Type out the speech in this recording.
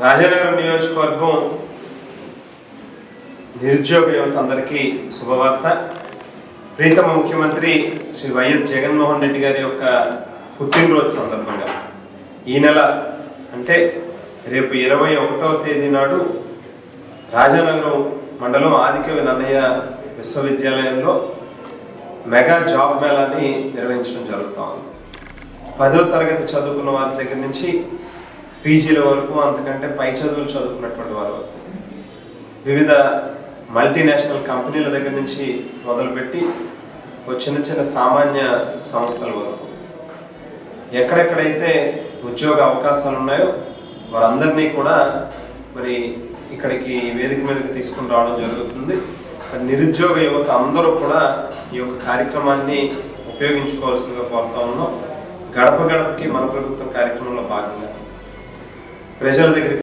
రాజానగరం నియోజకవర్గం నిరుద్యోగ యువత అందరికీ శుభవార్త. ప్రీతమ ముఖ్యమంత్రి శ్రీ వైఎస్ జగన్మోహన్ రెడ్డి గారి యొక్క పుట్టినరోజు సందర్భంగా ఈ నెల అంటే రేపు 21వ తేదీ నాడు రాజానగరం మండలం ఆదికవి నన్నయ్య విశ్వవిద్యాలయంలో మెగా జాబ్ మేళాని నిర్వహించడం జరుగుతూ ఉంది. 10వ తరగతి చదువుకున్న వారి దగ్గర నుంచి పీజీల వరకు, అంతకంటే పై చదువులు చదువుకున్నటువంటి వారు వరకు, వివిధ మల్టీనేషనల్ కంపెనీల దగ్గర నుంచి మొదలుపెట్టి చిన్న చిన్న సామాన్య సంస్థల వరకు ఎక్కడెక్కడైతే ఉద్యోగ అవకాశాలు ఉన్నాయో వారందరినీ కూడా మరి ఇక్కడికి వేదిక మీదకి తీసుకుని రావడం జరుగుతుంది. నిరుద్యోగ యువత అందరూ కూడా ఈ యొక్క కార్యక్రమాన్ని ఉపయోగించుకోవాల్సిందిగా కోరుతా ఉన్నాం. గడప గడపకి మన ప్రభుత్వం కార్యక్రమంలో భాగంగా ప్రజల దగ్గర